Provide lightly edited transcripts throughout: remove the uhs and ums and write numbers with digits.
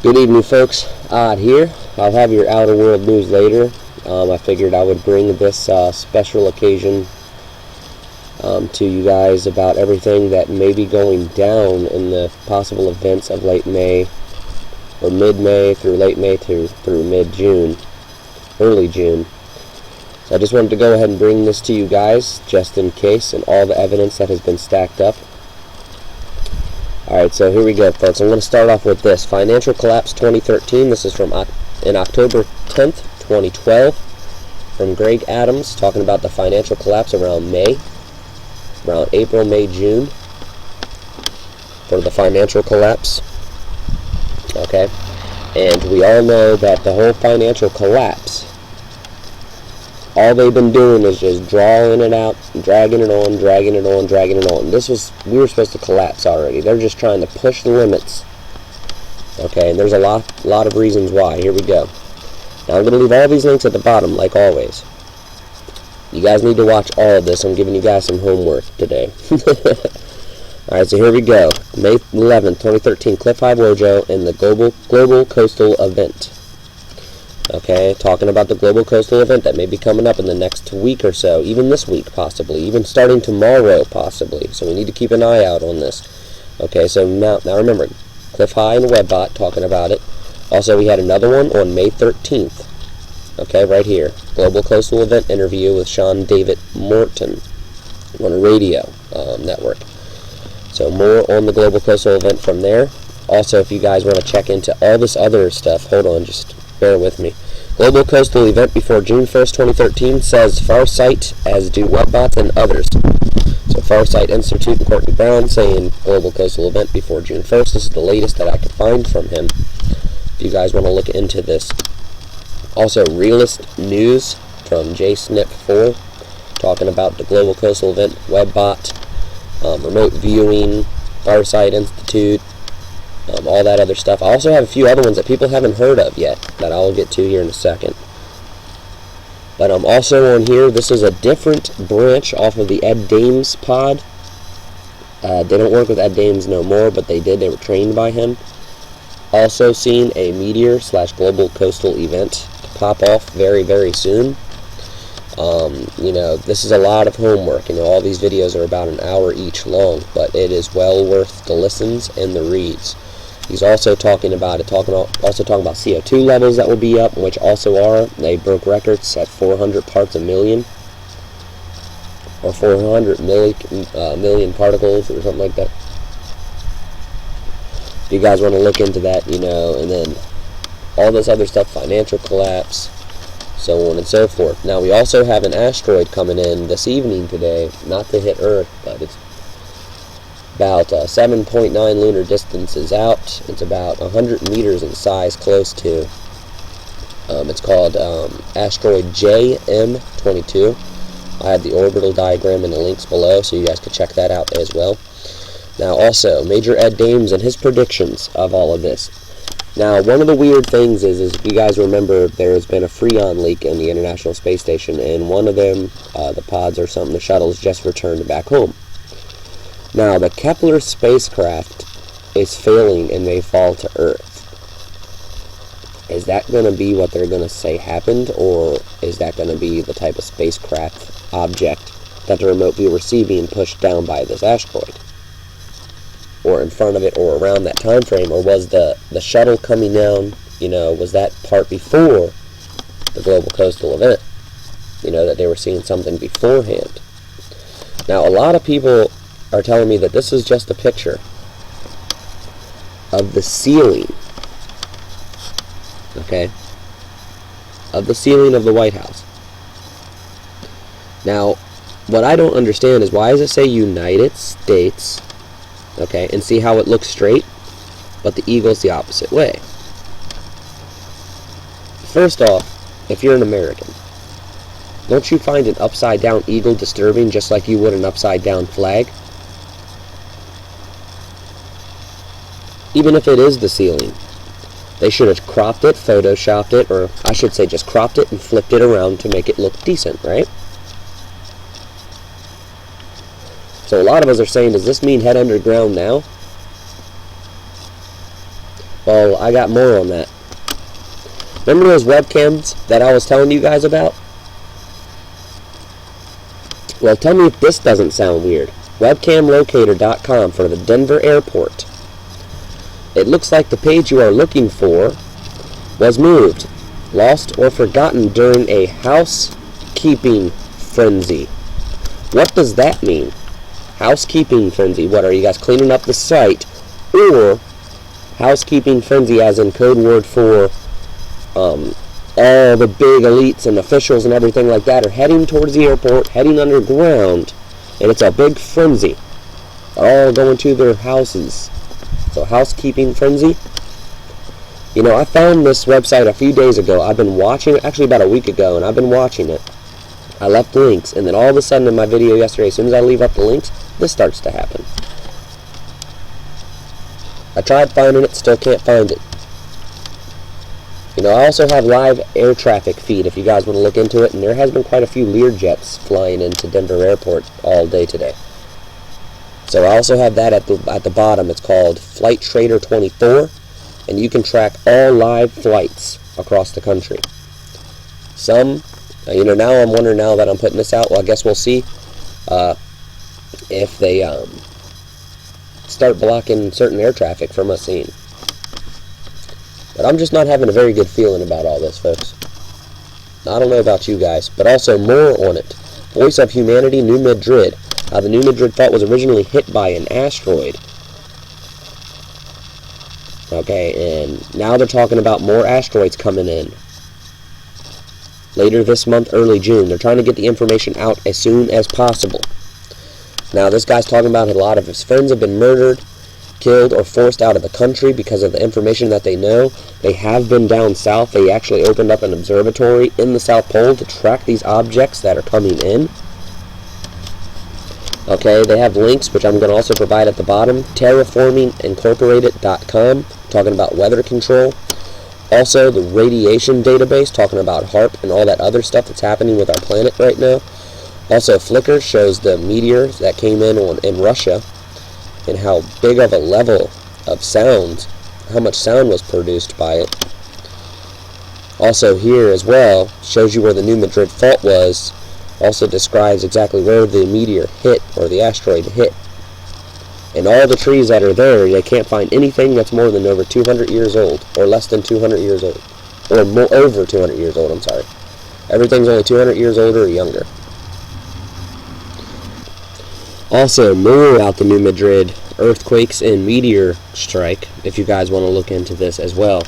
Good evening, folks. Odd here. I'll have your outer world news later. I figured I would bring this special occasion to you guys about everything that may be going down in the possible events of late May, or mid-May through late May through mid-June, early June. So I just wanted to go ahead and bring this to you guys, just in case, and all the evidence that has been stacked up. Alright, so here we go, folks. I'm going to start off with this. Financial Collapse 2013. This is from in October 10th, 2012. From Greg Adams, talking about the financial collapse around April, May, June. For the financial collapse. Okay. And we all know that the whole financial collapse, all they've been doing is just drawing it out, dragging it on, dragging it on, dragging it on. We were supposed to collapse already. They're just trying to push the limits. Okay, and there's a lot of reasons why. Here we go. Now I'm going to leave all these links at the bottom, like always. You guys need to watch all of this. I'm giving you guys some homework today. Alright, so here we go. May 11th, 2013, Clif Wujo and the Global Coastal Event. Okay, talking about the Global Coastal Event that may be coming up in the next week or so, even this week possibly, even starting tomorrow possibly, so we need to keep an eye out on this. Okay, so now remember, Clif High and WebBot talking about it. Also, we had another one on May 13th, okay, right here, Global Coastal Event interview with Sean David Morton on a radio network. So more on the Global Coastal Event from there. Also, if you guys want to check into all this other stuff, hold on, just bear with me. Global Coastal Event before June 1st, 2013 says Farsight, as do WebBots and others. So Farsight Institute and Courtney Brown saying Global Coastal Event before June 1st. This is the latest that I could find from him, if you guys want to look into this. Also, Realist News from JSnip4 talking about the Global Coastal Event, WebBot, remote viewing, Farsight Institute, all that other stuff. I also have a few other ones that people haven't heard of yet that I'll get to here in a second. But I'm also on here. This is a different branch off of the Ed Dames pod. They don't work with Ed Dames no more, but they did. They were trained by him. Also seen a Meteor / Global Coastal Event to pop off very, very soon. You know, this is a lot of homework. You know, all these videos are about an hour each long, but it is well worth the listens and the reads. He's also talking about CO2 levels that will be up, which also are. They broke records at 400 parts a million, or 400 million particles, or something like that. If you guys want to look into that, you know, and then all this other stuff, financial collapse, so on and so forth. Now, we also have an asteroid coming in this evening today, not to hit Earth, but it's about 7.9 lunar distances out. It's about 100 meters in size, close to. It's called asteroid JM22. I have the orbital diagram in the links below, so you guys can check that out as well. Now, also, Major Ed Dames and his predictions of all of this. Now, one of the weird things is if you guys remember, there has been a Freon leak in the International Space Station, and one of them, the pods or something, the shuttles, just returned back home. Now, the Kepler spacecraft is failing and may fall to Earth. Is that going to be what they're going to say happened, or is that going to be the type of spacecraft object that the remote viewer see being pushed down by this asteroid? Or in front of it, or around that time frame? Or was the shuttle coming down, you know, was that part before the Global Coastal Event? You know, that they were seeing something beforehand. Now, a lot of people are telling me that this is just a picture of the ceiling, okay, of the ceiling of the White House. Now, what I don't understand is, why does it say United States, okay, and see how it looks straight, but the eagle's the opposite way? First off, if you're an American, don't you find an upside down eagle disturbing just like you would an upside down flag? Even if it is the ceiling, they should have cropped it, photoshopped it, or I should say just cropped it and flipped it around to make it look decent, right? So a lot of us are saying, does this mean head underground now? Well, I got more on that. Remember those webcams that I was telling you guys about? Well, tell me if this doesn't sound weird. Webcamlocator.com for the Denver airport. It looks like the page you are looking for was moved, lost, or forgotten during a housekeeping frenzy. What does that mean? Housekeeping frenzy. What, are you guys cleaning up the site? Or housekeeping frenzy as in code word for all the big elites and officials and everything like that are heading towards the airport, heading underground, and it's a big frenzy. They're all going to their houses. So housekeeping frenzy. You know, I found this website a few days ago. I've been watching it, actually about a week ago, and I've been watching it. I left links, and then all of a sudden in my video yesterday, as soon as I leave up the links, this starts to happen. I tried finding it, still can't find it. You know, I also have live air traffic feed if you guys want to look into it, and there has been quite a few Learjets flying into Denver Airport all day today. So I also have that at the bottom. It's called Flight Trader 24, and you can track all live flights across the country. Some, you know, now I'm wondering, now that I'm putting this out, well, I guess we'll see if they start blocking certain air traffic from us seeing. But I'm just not having a very good feeling about all this, folks. I don't know about you guys, but also more on it. Voice of Humanity, New Madrid. How the New Madrid fault was originally hit by an asteroid. Okay, and now they're talking about more asteroids coming in. Later this month, early June. They're trying to get the information out as soon as possible. Now, this guy's talking about a lot of his friends have been murdered, killed, or forced out of the country because of the information that they know. They have been down south. They actually opened up an observatory in the South Pole to track these objects that are coming in. Okay, they have links, which I'm going to also provide at the bottom. Terraformingincorporated.com, talking about weather control. Also, the radiation database, talking about Haarp and all that other stuff that's happening with our planet right now. Also, Flickr shows the meteor that came in Russia, and how big of a level of sound, how much sound was produced by it. Also here as well, shows you where the New Madrid fault was. Also describes exactly where the meteor hit, or the asteroid hit. And all the trees that are there, they can't find anything that's more than over 200 years old, or less than 200 years old. Or more, over 200 years old, I'm sorry. Everything's only 200 years older or younger. Also, more about the New Madrid earthquakes and meteor strike, if you guys want to look into this as well.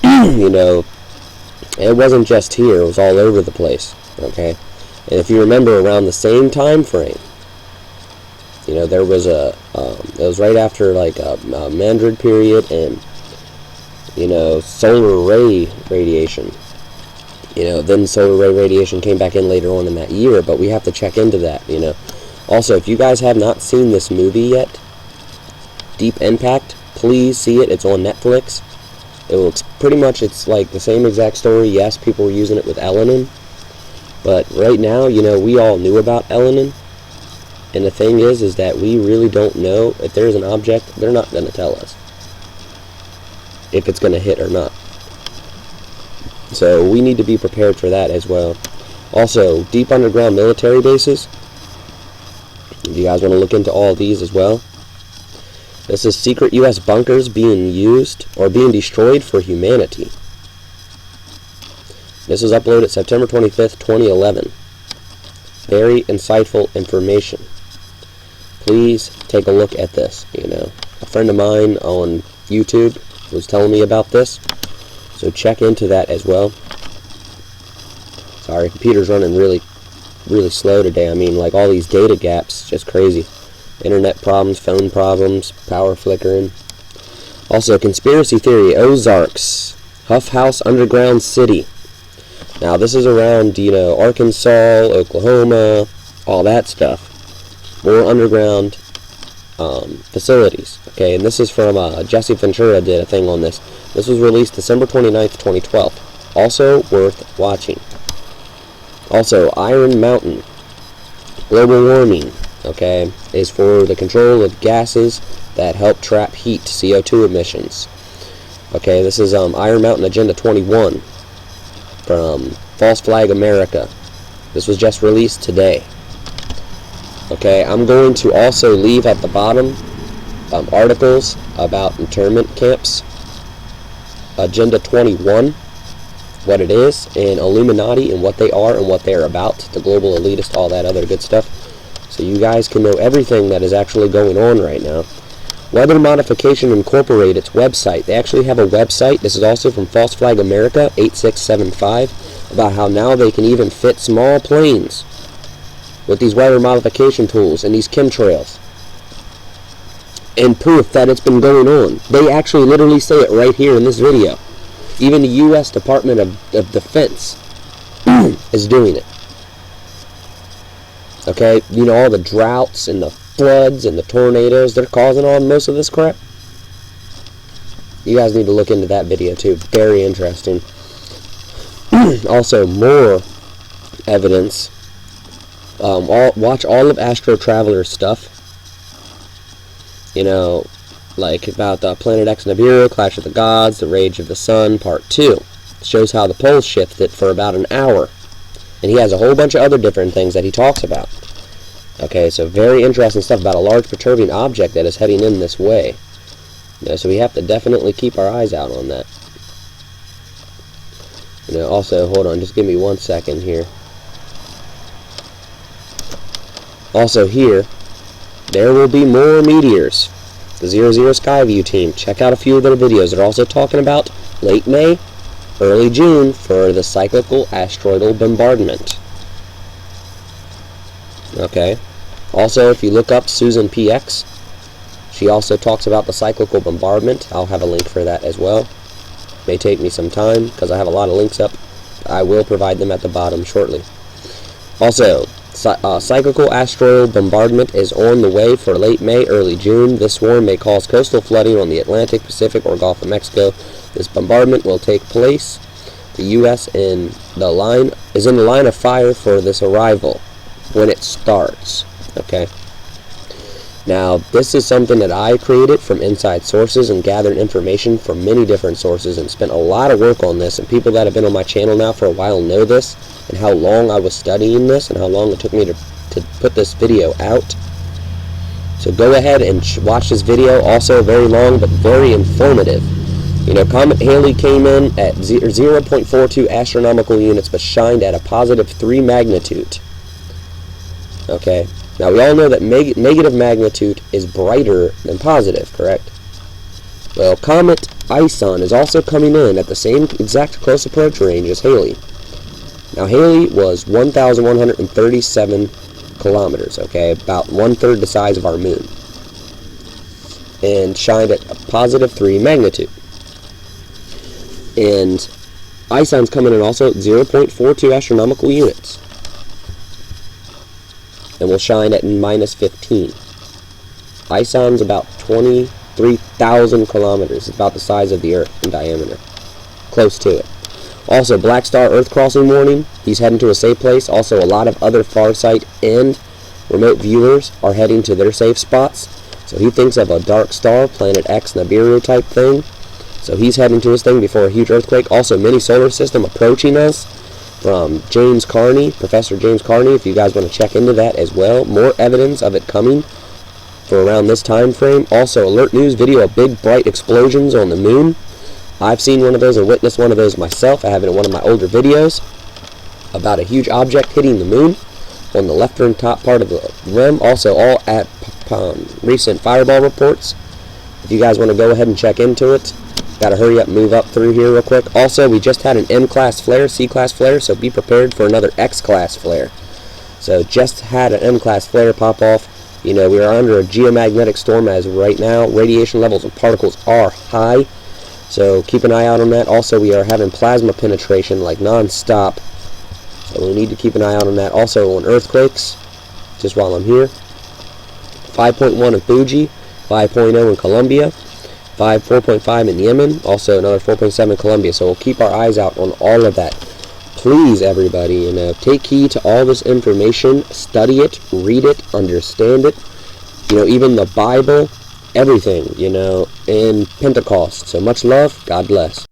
You know, it wasn't just here, it was all over the place, okay? And if you remember, around the same time frame, you know, there was it was right after, like, a Madrid period and, you know, solar ray radiation. You know, then solar ray radiation came back in later on in that year, but we have to check into that, you know. Also, if you guys have not seen this movie yet, Deep Impact, please see it. It's on Netflix. It looks pretty much, it's like the same exact story. Yes, people were using it with Elenin, but right now, you know, we all knew about Elenin, and the thing is that we really don't know if there's an object. They're not going to tell us if it's going to hit or not. So we need to be prepared for that as well. Also, deep underground military bases. If you guys want to look into all of these as well. This is secret U.S. bunkers being used or being destroyed for humanity. This was uploaded September 25th, 2011. Very insightful information. Please take a look at this. You know, a friend of mine on YouTube was telling me about this, so check into that as well. Sorry, computer's running really slow today. I mean, like, all these data gaps, just crazy. Internet problems, phone problems, power flickering. Also, conspiracy theory, Ozarks, Huff House Underground City. Now, this is around, you know, Arkansas, Oklahoma, all that stuff. More underground facilities. Okay, and this is from Jesse Ventura did a thing on this. This was released December 29th, 2012. Also worth watching. Also, Iron Mountain. Global warming, okay, is for the control of gases that help trap heat, CO2 emissions. Okay, this is Iron Mountain Agenda 21 from False Flag America. This was just released today. Okay, I'm going to also leave at the bottom articles about internment camps, Agenda 21, what it is, and Illuminati and what they are and what they're about, the global elitist, all that other good stuff. So you guys can know everything that is actually going on right now. Weather Modification Incorporated, its website. They actually have a website. This is also from False Flag America, 8675, about how now they can even fit small planes with these weather modification tools and these chemtrails. And proof that it's been going on. They actually literally say it right here in this video. Even the U.S. Department of Defense is doing it. Okay, you know, all the droughts and the floods and the tornadoes, they're causing all most of this crap. You guys need to look into that video too. Very interesting. Also, more evidence. Watch all of Astro Traveler's stuff. You know, like about the Planet X Nibiru, Clash of the Gods, The Rage of the Sun, Part 2. It shows how the poles shifted for about an hour. And he has a whole bunch of other different things that he talks about. Okay, so very interesting stuff about a large perturbing object that is heading in this way. You know, so we have to definitely keep our eyes out on that. You know, also, hold on, just give me 1 second here. Also here, there will be more meteors. The 00 Skyview team, check out a few of their videos. They're also talking about late May, early June for the cyclical asteroidal bombardment. Okay. Also, if you look up Susan PX, she also talks about the cyclical bombardment. I'll have a link for that as well. May take me some time because I have a lot of links up. I will provide them at the bottom shortly. Also, cyclical asteroidal bombardment is on the way for late May, early June. This swarm may cause coastal flooding on the Atlantic, Pacific, or Gulf of Mexico. This bombardment will take place. The U.S. is in the line of fire for this arrival when it starts. Okay. Now, this is something that I created from inside sources and gathered information from many different sources and spent a lot of work on this. And people that have been on my channel now for a while know this and how long I was studying this and how long it took me to put this video out. So go ahead and watch this video. Also very long but very informative. You know, Comet Halley came in at 0.42 astronomical units but shined at a positive 3 magnitude. Okay. Now, we all know that negative magnitude is brighter than positive, correct? Well, Comet Ison is also coming in at the same exact close approach range as Halley. Now, Halley was 1,137 kilometers, okay? About 1/3 the size of our moon. And shined at a positive 3 magnitude. And Ison's coming in also at 0.42 astronomical units. And will shine at -15. Ison's about 23,000 kilometers. It's about the size of the Earth in diameter. Close to it. Also, Black Star Earth crossing warning. He's heading to a safe place. Also, a lot of other Farsight and remote viewers are heading to their safe spots. So he thinks of a dark star, Planet X Nibiru type thing. So he's heading to his thing before a huge earthquake. Also, mini solar system approaching us. From James Carney, Professor James Carney, if you guys want to check into that as well. More evidence of it coming for around this time frame. Also, Alert News video of big bright explosions on the moon. I've seen one of those and witnessed one of those myself. I have it in one of my older videos about a huge object hitting the moon on the left-rim top part of the rim. Also, all at recent fireball reports. If you guys want to go ahead and check into it. Gotta hurry up and move up through here real quick. Also, we just had an M-class flare, C-class flare, so be prepared for another X-class flare. So, just had an M-class flare pop off. You know, we are under a geomagnetic storm as of right now. Radiation levels and particles are high. So, keep an eye out on that. Also, we are having plasma penetration, like, non-stop. So, we need to keep an eye out on that. Also, on earthquakes, just while I'm here. 5.1 in Fuji, 5.0 in Colombia. 4.5 in Yemen, also another 4.7 in Colombia. So we'll keep our eyes out on all of that. Please, everybody, you know, take heed to all this information, study it, read it, understand it. You know, even the Bible, everything, you know, in Pentecost. So much love. God bless.